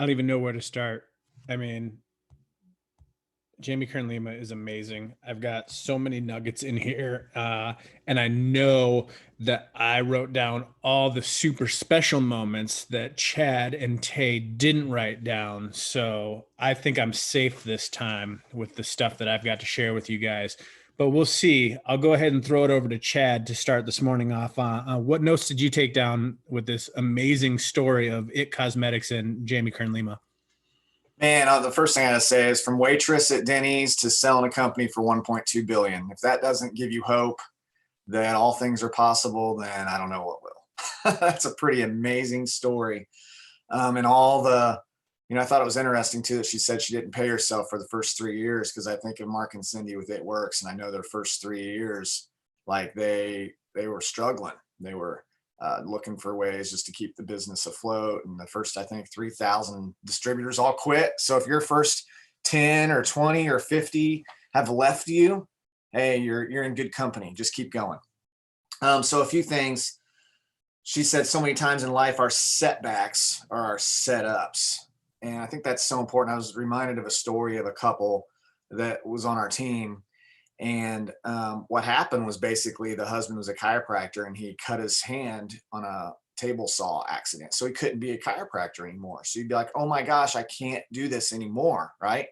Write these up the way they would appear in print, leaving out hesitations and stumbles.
I don't even know where to start. I mean, Jamie Kern Lima is amazing. I've got so many nuggets in here. And I know that I wrote down all the super special moments that Chad and Tay didn't write down. So I think I'm safe this time with the stuff that I've got to share with you guys. But we'll see. I'll go ahead and throw it over to Chad to start this morning off. What notes did you take down with this amazing story of It Cosmetics and Jamie Kern Lima? Man, the first thing I gotta say is from waitress at Denny's to selling a company for 1.2 billion. If that doesn't give you hope that all things are possible, then I don't know what will. That's a pretty amazing story. And all the, I thought it was interesting too that she said she didn't pay herself for the first 3 years because I think of Mark and Cindy with It Works, and I know their first 3 years, like they were struggling. They were looking for ways just to keep the business afloat. And the first, I think, 3,000 distributors all quit. So if your first 10 or 20 or 50 have left you, hey, you're in good company. Just keep going. So a few things. She said so many times in life, our setbacks are our setups. And I think that's so important. I was reminded of a story of a couple that was on our team. And what happened was basically the husband was a chiropractor and he cut his hand on a table saw accident. So he couldn't be a chiropractor anymore. So you'd be like, oh my gosh, I can't do this anymore. Right.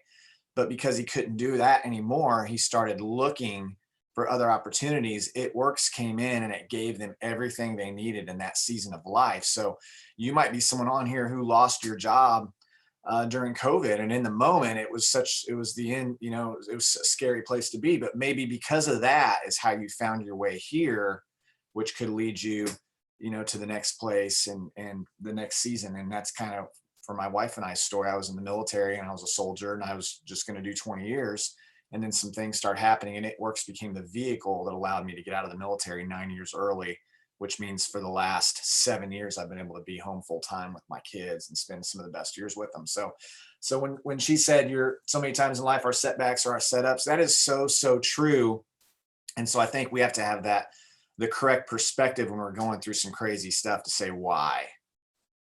But because he couldn't do that anymore, he started looking for other opportunities. It Works came in and it gave them everything they needed in that season of life. So you might be someone on here who lost your job during COVID. And in the moment, it was the end, it was a scary place to be. But maybe because of that is how you found your way here, which could lead you, to the next place and the next season. And that's kind of for my wife and I's story. I was in the military and I was a soldier and I was just going to do 20 years. And then some things start happening and It Works became the vehicle that allowed me to get out of the military 9 years early, which means for the last 7 years, I've been able to be home full time with my kids and spend some of the best years with them. So when she said you're so many times in life, our setbacks are our setups, that is so, so true. And so I think we have to have the correct perspective when we're going through some crazy stuff to say why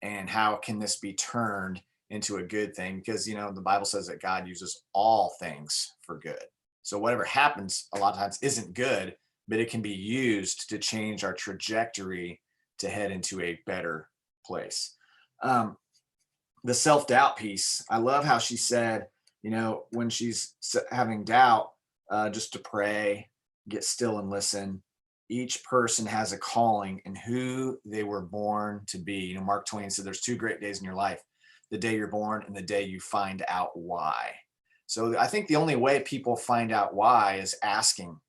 and how can this be turned into a good thing? Because, the Bible says that God uses all things for good. So whatever happens a lot of times isn't good, but it can be used to change our trajectory to head into a better place. The self-doubt piece, I love how she said, when she's having doubt, just to pray, get still and listen. Each person has a calling and who they were born to be. Mark Twain said there's two great days in your life, the day you're born and the day you find out why. So I think the only way people find out why is asking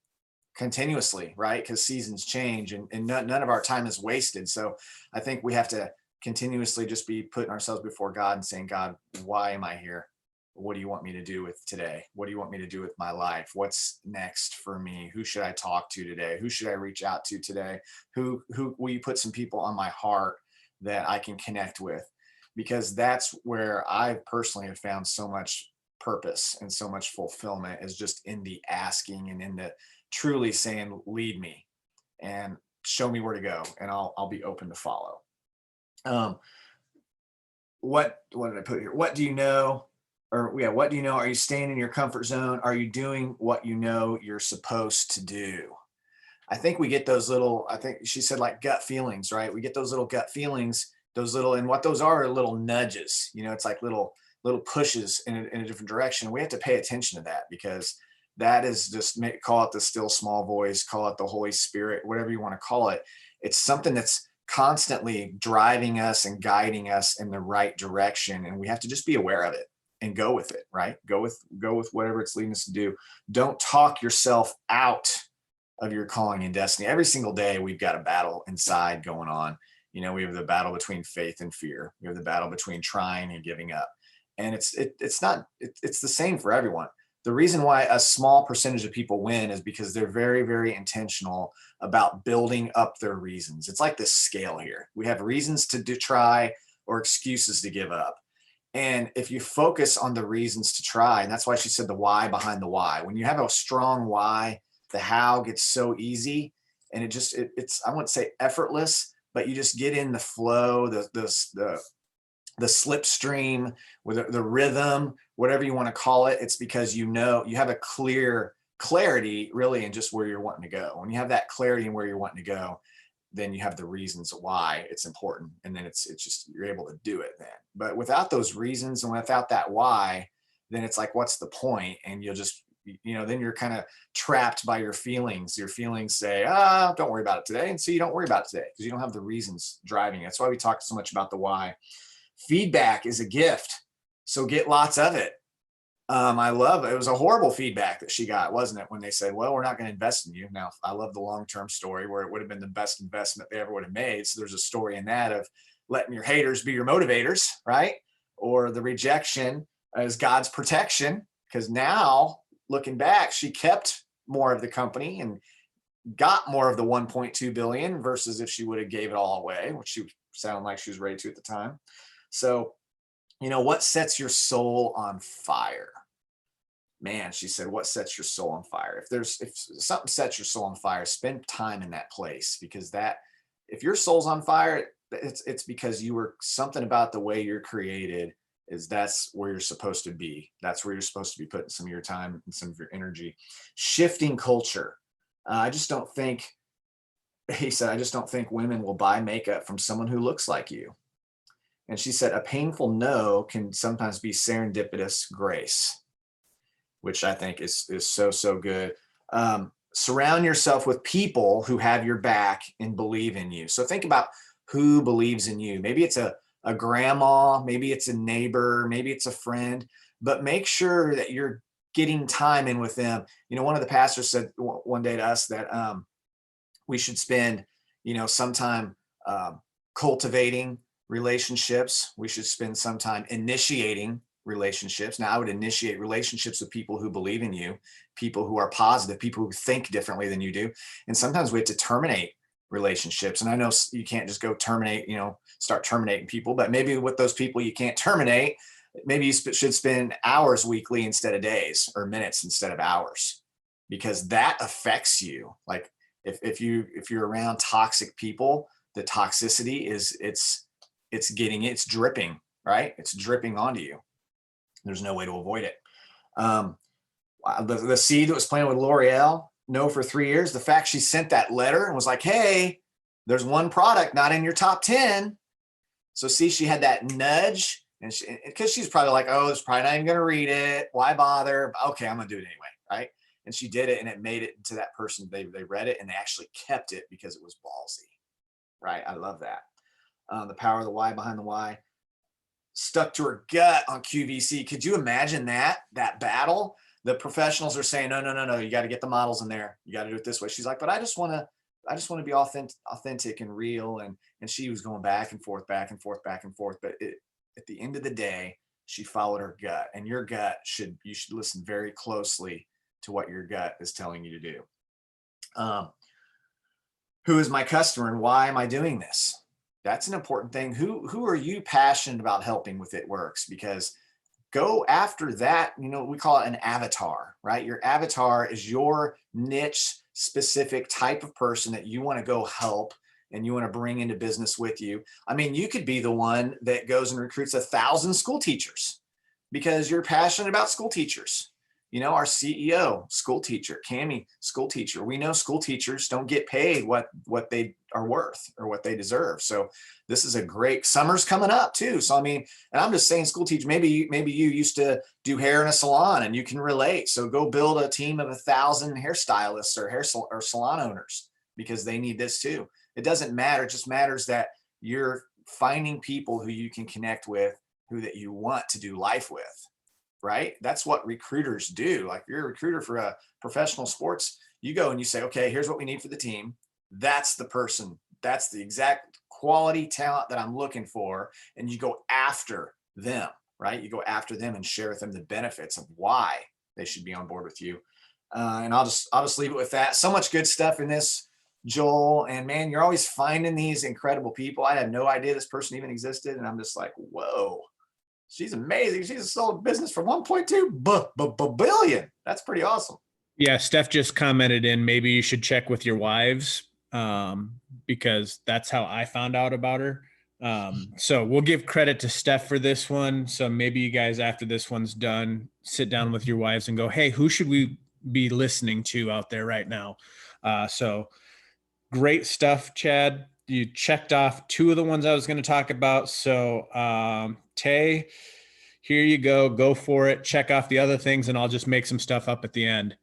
continuously, right? Because seasons change and none of our time is wasted. So I think we have to continuously just be putting ourselves before God and saying, God, why am I here? What do you want me to do with today? What do you want me to do with my life? What's next for me? Who should I talk to today? Who should I reach out to today? Who will you put some people on my heart that I can connect with? Because that's where I personally have found so much purpose and so much fulfillment is just in the asking and in the truly saying, lead me and show me where to go. And I'll be open to follow. Um, what did I put here? What do you know? Or yeah, what do you know? Are you staying in your comfort zone? Are you doing what you know you're supposed to do? I think we get those little, I think she said like gut feelings, right? We get those little gut feelings, and what those are little nudges, it's like little pushes in a different direction. We have to pay attention to that because that is just, call it the still small voice, call it the Holy Spirit, whatever you want to call it. It's something that's constantly driving us and guiding us in the right direction. And we have to just be aware of it and go with it, right? Go with whatever it's leading us to do. Don't talk yourself out of your calling and destiny. Every single day we've got a battle inside going on. We have the battle between faith and fear. We have the battle between trying and giving up. And it's the same for everyone. The reason why a small percentage of people win is because they're very, very intentional about building up their reasons. It's like this scale here. We have reasons to try or excuses to give up. And if you focus on the reasons to try, and that's why she said the why behind the why. When you have a strong why, the how gets so easy, and it's I wouldn't say effortless, but you just get in the flow, the the slipstream, with the rhythm, whatever you want to call it. It's because you have a clarity really in just where you're wanting to go. When you have that clarity in where you're wanting to go, then you have the reasons why it's important, and then it's just, you're able to do it then. But without those reasons and without that why, then it's like, what's the point? And you'll just, then you're kind of trapped by your feelings. Your feelings say, don't worry about it today, and so you don't worry about it today because you don't have the reasons driving it. That's why we talk so much about the why. Feedback is a gift, so get lots of it. I love it. It was a horrible feedback that she got, wasn't it? When they said, well, we're not going to invest in you. Now, I love the long-term story where it would have been the best investment they ever would have made. So there's a story in that of letting your haters be your motivators, right? Or the rejection as God's protection. Because now, looking back, she kept more of the company and got more of the 1.2 billion versus if she would have gave it all away, which she sounded like she was ready to at the time. So, what sets your soul on fire? Man, she said, what sets your soul on fire? If something sets your soul on fire, spend time in that place, because if your soul's on fire, it's because you were, something about the way you're created that's where you're supposed to be. That's where you're supposed to be putting some of your time and some of your energy. Shifting culture. I just don't think women will buy makeup from someone who looks like you. And she said, a painful no can sometimes be serendipitous grace, which I think is so good. Surround yourself with people who have your back and believe in you. So think about who believes in you. Maybe it's a grandma, maybe it's a neighbor, maybe it's a friend, but make sure that you're getting time in with them. One of the pastors said one day to us that we should spend, some time cultivating relationships. We should spend some time initiating relationships. Now, I would initiate relationships with people who believe in you, people who are positive, people who think differently than you do. And sometimes we have to terminate relationships. And I know you can't just go terminate, start terminating people, but maybe with those people you can't terminate, maybe you should spend hours weekly instead of days, or minutes instead of hours, because that affects you. Like if you're around toxic people, the toxicity it's dripping, right? It's dripping onto you. There's no way to avoid it. The seed that was planted with L'Oreal, no, for 3 years. The fact she sent that letter and was like, hey, there's one product not in your top 10. So see, she had that nudge, and because she's probably like, oh, it's probably not even going to read it. Why bother? Okay, I'm going to do it anyway, right? And she did it, and it made it into that person. They read it, and they actually kept it because it was ballsy, right? I love that. The power of the why behind the why. Stuck to her gut on QVC. Could you imagine that battle? The professionals are saying, no, you got to get the models in there. You got to do it this way. She's like, but I just want to be authentic and real. And she was going back and forth. But at the end of the day, she followed her gut, and your gut you should listen very closely to what your gut is telling you to do. Who is my customer and why am I doing this? That's an important thing. Who are you passionate about helping with It Works? Because go after that. We call it an avatar, right? Your avatar is your niche specific type of person that you want to go help and you want to bring into business with you. I mean, you could be the one that goes and recruits 1,000 school teachers because you're passionate about school teachers. Our CEO, school teacher, Cammie, school teacher. We know school teachers don't get paid what they are worth or what they deserve. So this is a great, summer's coming up too. So, I mean, and I'm just saying, school teacher, maybe you used to do hair in a salon and you can relate. So go build a team of 1,000 hairstylists or salon owners, because they need this too. It doesn't matter. It just matters that you're finding people who you can connect with, that you want to do life with. Right? That's what recruiters do. Like, if you're a recruiter for a professional sports, you go and you say, okay, here's what we need for the team. That's the person. That's the exact quality talent that I'm looking for. And you go after them, right? You go after them and share with them the benefits of why they should be on board with you. And I'll just leave it with that. So much good stuff in this, Joel. And man, you're always finding these incredible people. I had no idea this person even existed. And I'm just like, whoa. She's amazing. She's sold a business for 1.2 billion. That's pretty awesome. Yeah, Steph just commented in, maybe you should check with your wives, because that's how I found out about her. So we'll give credit to Steph for this one. So maybe you guys, after this one's done, sit down with your wives and go, hey, who should we be listening to out there right now? So great stuff, Chad. You checked off two of the ones I was going to talk about. So, Tay, here you go. Go for it. Check off the other things, and I'll just make some stuff up at the end.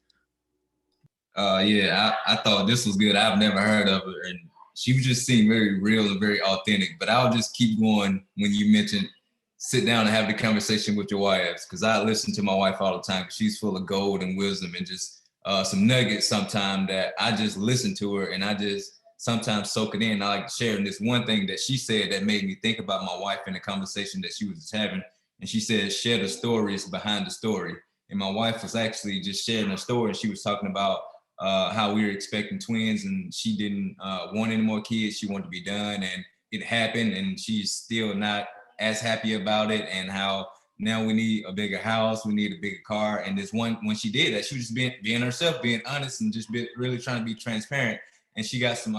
Yeah, I thought this was good. I've never heard of her, and she just seemed very real and very authentic. But I'll just keep going when you mentioned sit down and have the conversation with your wives, because I listen to my wife all the time. She's full of gold and wisdom and just some nuggets sometimes that I just listen to her and I just sometimes soak it in. I like sharing this one thing that she said that made me think about my wife in the conversation that she was just having. And she said, share the stories behind the story. And my wife was actually just sharing a story, and she was talking about how we were expecting twins, and she didn't want any more kids. She wanted to be done, and it happened, and she's still not as happy about it, and how now we need a bigger house, we need a bigger car. And this one, when she did that, she was just being herself, being honest, and just really trying to be transparent. And she got some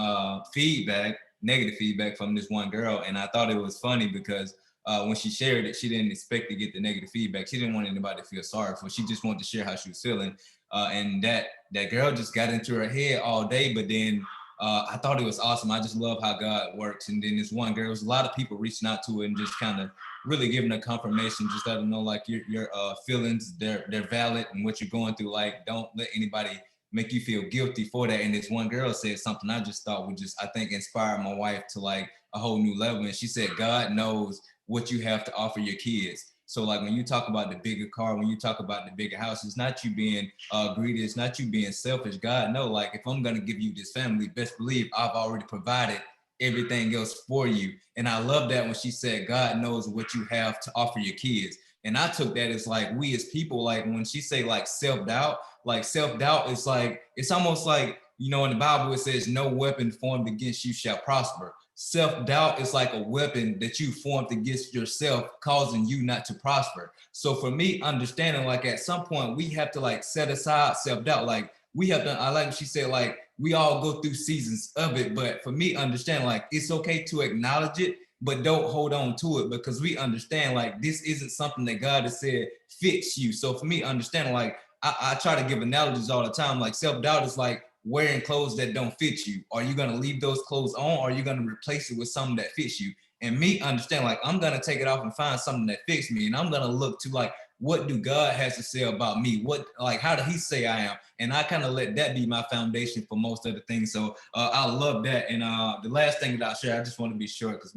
feedback, negative feedback from this one girl. And I thought it was funny because when she shared it, she didn't expect to get the negative feedback. She didn't want anybody to feel sorry for her. She just wanted to share how she was feeling. And that girl just got into her head all day. But then I thought it was awesome. I just love how God works. And then this one girl, there's a lot of people reaching out to her and just kind of really giving her confirmation, just let them know like your feelings, they're valid, and what you're going through. Like, don't let anybody make you feel guilty for that. And this one girl said something I just thought would just, I think, inspire my wife to like a whole new level. And she said, God knows what you have to offer your kids. So like when you talk about the bigger car, when you talk about the bigger house, it's not you being greedy, it's not you being selfish. God know, like, if I'm gonna give you this family, best believe I've already provided everything else for you. And I love that when she said, God knows what you have to offer your kids. And I took that as like, we as people, like when she say like self-doubt is like, it's almost like, you know, in the Bible, it says no weapon formed against you shall prosper. Self-doubt is like a weapon that you formed against yourself, causing you not to prosper. So for me, understanding like at some point we have to like set aside self-doubt. Like we have to, I like what she said, like we all go through seasons of it. But for me, understand like it's okay to acknowledge it, but don't hold on to it, because we understand like this isn't something that God has said fits you. So for me, understanding like I try to give analogies all the time. Like self-doubt is like wearing clothes that don't fit you. Are you going to leave those clothes on, or are you going to replace it with something that fits you? And me understand like I'm going to take it off and find something that fits me. And I'm going to look to like, what do God has to say about me? What, like, how did he say I am? And I kind of let that be my foundation for most of the things. So I love that. And the last thing that I'll share, I just want to be short because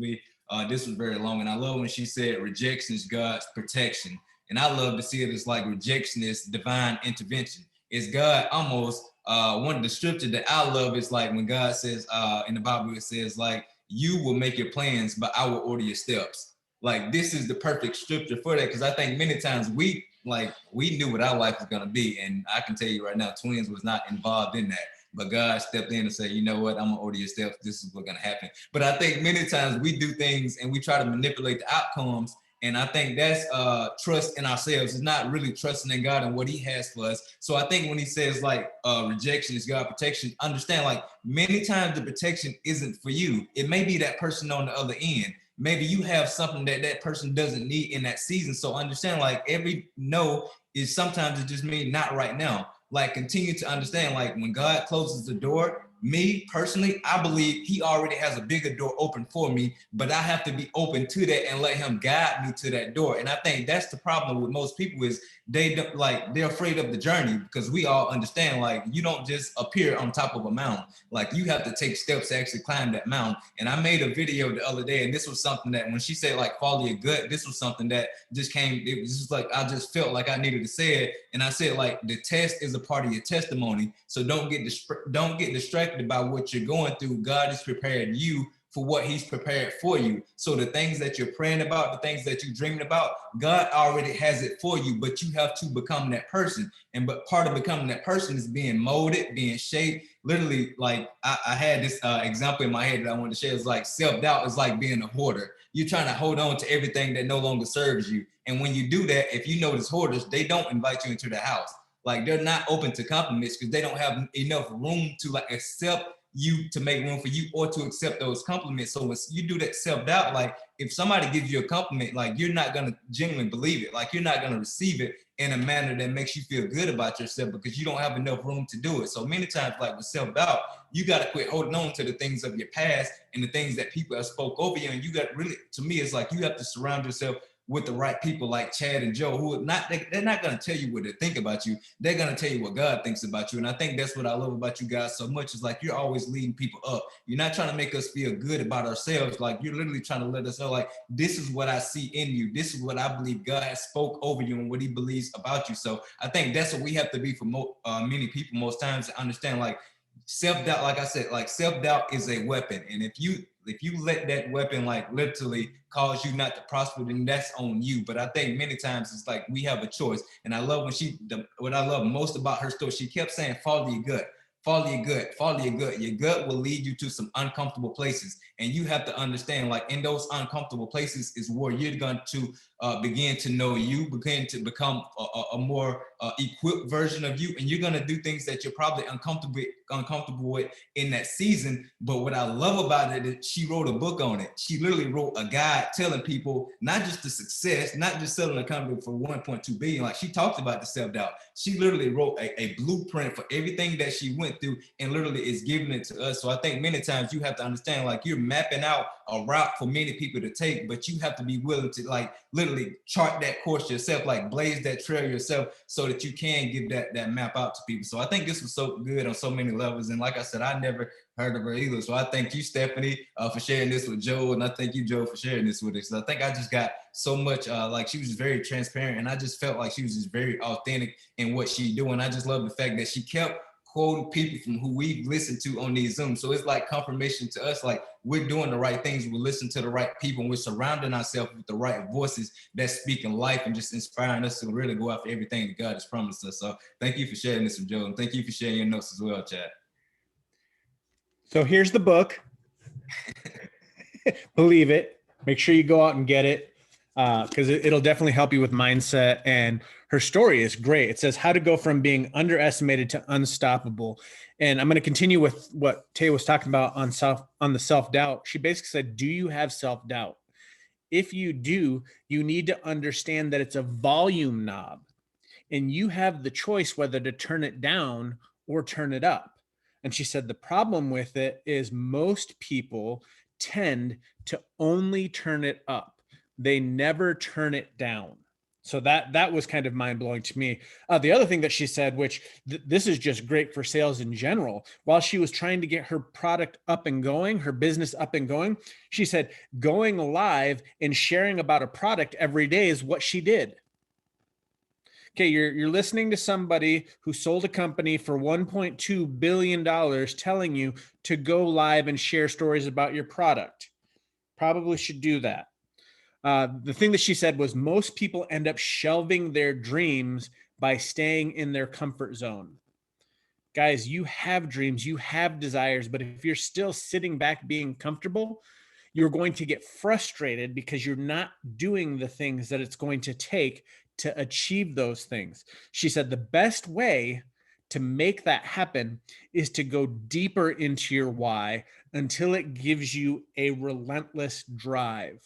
this was very long. And I love when she said rejection is God's protection. And I love to see it as like rejection is divine intervention. It's God almost, one of the scriptures that I love is like when God says in the Bible, it says like, you will make your plans, but I will order your steps. Like this is the perfect scripture for that. Cause I think many times we knew what our life was going to be. And I can tell you right now, twins was not involved in that. But God stepped in and said, you know what, I'm gonna order your steps. This is what's gonna happen. But I think many times we do things and we try to manipulate the outcomes. And I think that's trust in ourselves. It's not really trusting in God and what he has for us. So I think when he says like rejection is God protection, understand like many times the protection isn't for you. It may be that person on the other end. Maybe you have something that that person doesn't need in that season. So understand like every no is sometimes it just means not right now. Like continue to understand like when God closes the door, me personally, I believe he already has a bigger door open for me, but I have to be open to that and let him guide me to that door. And I think that's the problem with most people is they don't, like they're afraid of the journey, because we all understand like you don't just appear on top of a mountain. Like you have to take steps to actually climb that mountain. And I made a video the other day, and this was something that when she said like follow your gut, this was something that just came, it was just like I just felt like I needed to say it. And I said like the test is a part of your testimony. So don't get distracted by what you're going through. God has prepared you for what he's prepared for you. So the things that you're praying about, the things that you're dreaming about, God already has it for you, but you have to become that person. And but part of becoming that person is being molded, being shaped. Literally, like I had this example in my head that I wanted to share. It's like self-doubt is like being a hoarder. You're trying to hold on to everything that no longer serves you. And when you do that, if you notice hoarders, they don't invite you into the house. Like they're not open to compliments because they don't have enough room to like accept you to make room for you or to accept those compliments. So when you do that self-doubt, like if somebody gives you a compliment, like you're not going to genuinely believe it. Like you're not going to receive it in a manner that makes you feel good about yourself because you don't have enough room to do it. So many times, like with self-doubt, you got to quit holding on to the things of your past and the things that people have spoke over you. And you got really, to me, it's like you have to surround yourself with the right people like Chad and Joe, who are not, they're not going to tell you what they think about you. They're going to tell you what God thinks about you. And I think that's what I love about you guys so much, is like, you're always leading people up. You're not trying to make us feel good about ourselves. Like you're literally trying to let us know, like, this is what I see in you. This is what I believe God has spoke over you and what he believes about you. So I think that's what we have to be for many people most times, to understand, like, self-doubt, like I said, like self-doubt is a weapon. And if you let that weapon like literally cause you not to prosper, then that's on you. But I think many times it's like we have a choice. And I love when what I love most about her story, she kept saying, follow your gut. Follow your gut, follow your gut. Your gut will lead you to some uncomfortable places. And you have to understand, like, in those uncomfortable places is where you're going to begin to know you, begin to become a more equipped version of you. And you're going to do things that you're probably uncomfortable with in that season. But what I love about it is she wrote a book on it. She literally wrote a guide telling people not just the success, not just selling a company for 1.2 billion. Like, she talked about the self-doubt. She literally wrote a blueprint for everything that she went through and literally is giving it to us. So I think many times you have to understand, like, you're mapping out a route for many people to take, but you have to be willing to, like, literally chart that course yourself, like blaze that trail yourself, so that you can give that map out to people. So I think this was so good on so many levels. And like I said, I never heard of her either. So I thank you, Stephanie, for sharing this with Joe. And I thank you, Joe, for sharing this with us. I think I just got so much, like, she was very transparent, and I just felt like she was just very authentic in what she doing. I just love the fact that she kept quoting people from who we've listened to on these Zooms. So it's like confirmation to us, like, we're doing the right things. We listen to the right people, and we're surrounding ourselves with the right voices that's speaking life and just inspiring us to really go after everything that God has promised us. So thank you for sharing this with Joe, and thank you for sharing your notes as well, Chad. So here's the book. Believe it. Make sure you go out and get it, because it'll definitely help you with mindset. And her story is great. It says how to go from being underestimated to unstoppable. And I'm going to continue with what Tay was talking about on the self-doubt. She basically said, do you have self-doubt? If you do, you need to understand that it's a volume knob, and you have the choice whether to turn it down or turn it up. And she said the problem with it is most people tend to only turn it up. They never turn it down. So that was kind of mind-blowing to me. The other thing that she said, which this is just great for sales in general, while she was trying to get her product up and going, her business up and going, she said going live and sharing about a product every day is what she did. Okay, you're listening to somebody who sold a company for $1.2 billion telling you to go live and share stories about your product. Probably should do that. The thing that she said was most people end up shelving their dreams by staying in their comfort zone. Guys, you have dreams, you have desires, but if you're still sitting back being comfortable, you're going to get frustrated because you're not doing the things that it's going to take to achieve those things. She said the best way to make that happen is to go deeper into your why until it gives you a relentless drive.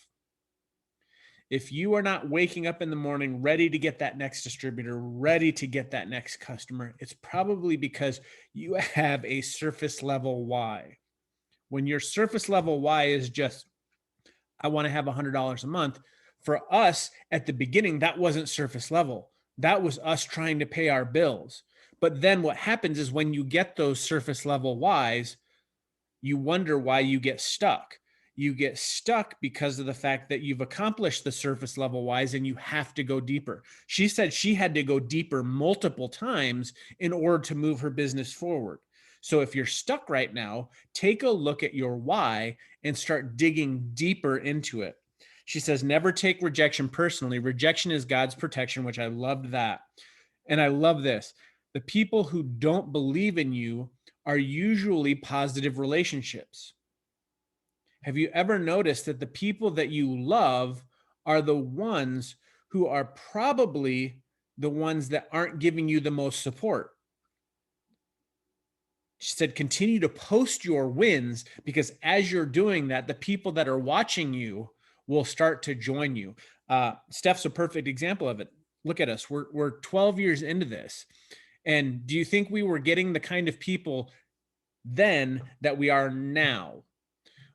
If you are not waking up in the morning ready to get that next distributor, ready to get that next customer, it's probably because you have a surface level why. When your surface level why is just, I want to have $100 a month, for us at the beginning, that wasn't surface level. That was us trying to pay our bills. But then what happens is when you get those surface level whys, you wonder why you get stuck. You get stuck because of the fact that you've accomplished the surface level whys and you have to go deeper. She said she had to go deeper multiple times in order to move her business forward. So if you're stuck right now, take a look at your why and start digging deeper into it. She says, never take rejection personally. Rejection is God's protection, which I loved that. And I love this. The people who don't believe in you are usually positive relationships. Have you ever noticed that the people that you love are the ones who are probably the ones that aren't giving you the most support? She said, continue to post your wins, because as you're doing that, the people that are watching you will start to join you. Steph's a perfect example of it. Look at us. We're 12 years into this. And do you think we were getting the kind of people then that we are now?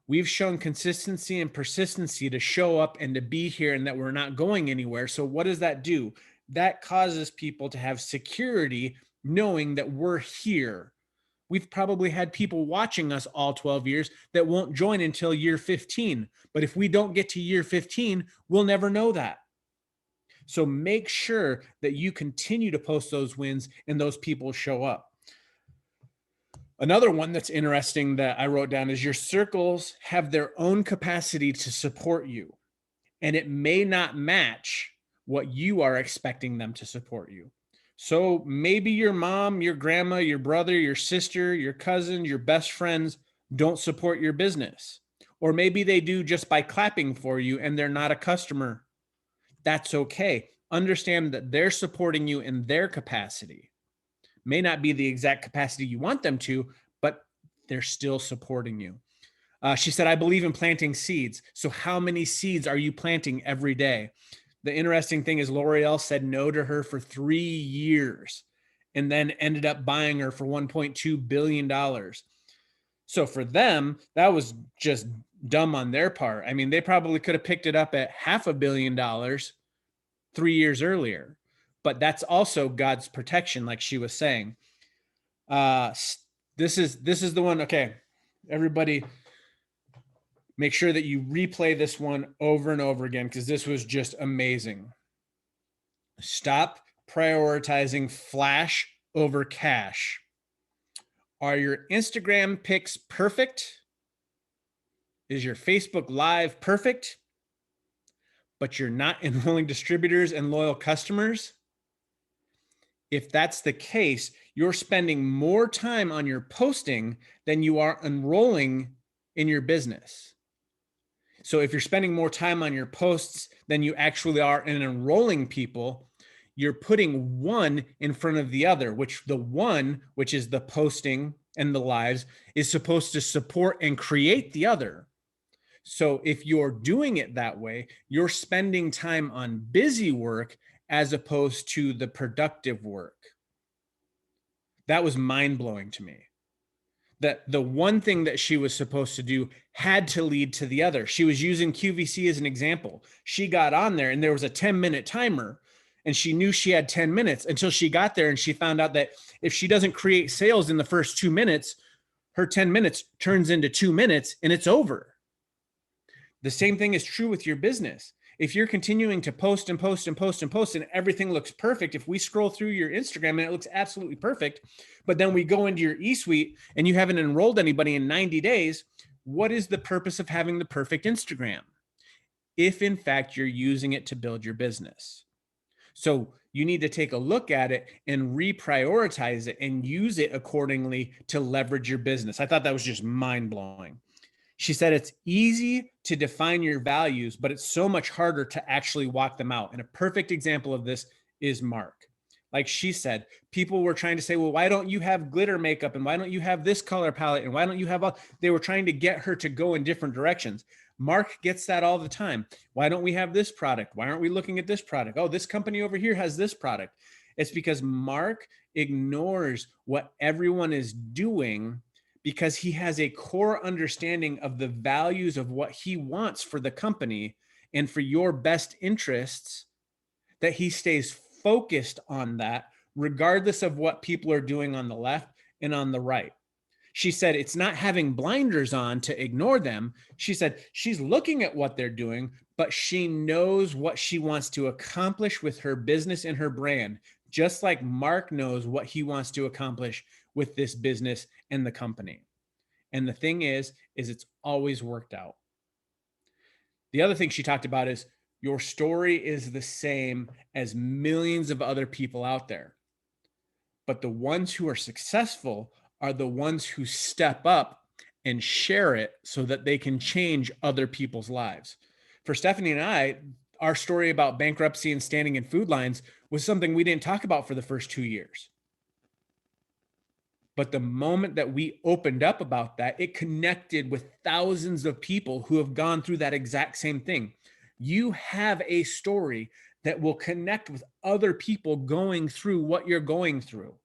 We've shown consistency and persistency to show up and to be here, and that we're not going anywhere. So what does that do? That causes people to have security knowing that we're here. We've probably had people watching us all 12 years that won't join until year 15. But if we don't get to year 15, we'll never know that. So make sure that you continue to post those wins and those people show up. Another one that's interesting that I wrote down is your circles have their own capacity to support you, and it may not match what you are expecting them to support you. So maybe your mom, your grandma, your brother, your sister, your cousin, your best friends don't support your business. Or maybe they do just by clapping for you and they're not a customer. That's okay. Understand that they're supporting you in their capacity. May not be the exact capacity you want them to, but they're still supporting you. She said, I believe in planting seeds. So how many seeds are you planting every day? The interesting thing is L'Oreal said no to her for 3 years and then ended up buying her for $1.2 billion. So for them, that was just dumb on their part. I mean, they probably could have picked it up at $500 million 3 years earlier, but that's also God's protection, like she was saying. This is the one. Okay, everybody, make sure that you replay this one over and over again, because this was just amazing. Stop prioritizing flash over cash. Are your Instagram pics perfect? Is your Facebook Live perfect? But you're not enrolling distributors and loyal customers? If that's the case, you're spending more time on your posting than you are enrolling in your business. So if you're spending more time on your posts than you actually are in enrolling people, you're putting one in front of the other, which the one, which is the posting and the lives, is supposed to support and create the other. So if you're doing it that way, you're spending time on busy work as opposed to the productive work. That was mind-blowing to me. That the one thing that she was supposed to do had to lead to the other. She was using QVC as an example. She got on there and there was a 10-minute timer, and she knew she had 10 minutes until she got there, and she found out that if she doesn't create sales in the first 2 minutes, her 10 minutes turns into 2 minutes and it's over. The same thing is true with your business. If you're continuing to post and post and post and post and everything looks perfect, if we scroll through your Instagram and it looks absolutely perfect, but then we go into your eSuite and you haven't enrolled anybody in 90 days, what is the purpose of having the perfect Instagram? If in fact you're using it to build your business. So you need to take a look at it and reprioritize it and use it accordingly to leverage your business. I thought that was just mind-blowing. She said it's easy to define your values, but it's so much harder to actually walk them out. And a perfect example of this is Mark. Like she said, people were trying to say, well, why don't you have glitter makeup? And why don't you have this color palette? And why don't you have all? They were trying to get her to go in different directions. Mark gets that all the time. Why don't we have this product? Why aren't we looking at this product? Oh, this company over here has this product. It's because Mark ignores what everyone is doing, because he has a core understanding of the values of what he wants for the company and for your best interests, that he stays focused on that regardless of what people are doing on the left and on the right. She said it's not having blinders on to ignore them. She said she's looking at what they're doing, but she knows what she wants to accomplish with her business and her brand, just like Mark knows what he wants to accomplish with this business and the company. And the thing is it's always worked out. The other thing she talked about is your story is the same as millions of other people out there. But the ones who are successful are the ones who step up and share it so that they can change other people's lives. For Stephanie and I, our story about bankruptcy and standing in food lines was something we didn't talk about for the first 2 years. But the moment that we opened up about that, it connected with thousands of people who have gone through that exact same thing. You have a story that will connect with other people going through what you're going through.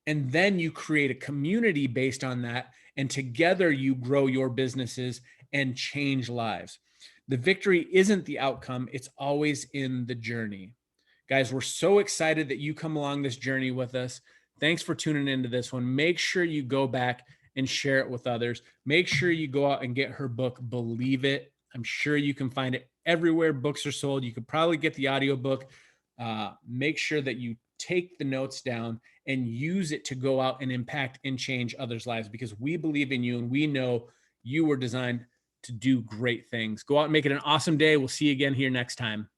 And then you create a community based on that. And together you grow your businesses and change lives. The victory isn't the outcome, it's always in the journey. Guys, we're so excited that you come along this journey with us. Thanks for tuning into this one. Make sure you go back and share it with others. Make sure you go out and get her book, Believe It. I'm sure you can find it everywhere books are sold. You could probably get the audiobook. Make sure that you take the notes down and use it to go out and impact and change others' lives, because we believe in you and we know you were designed to do great things. Go out and make it an awesome day. We'll see you again here next time.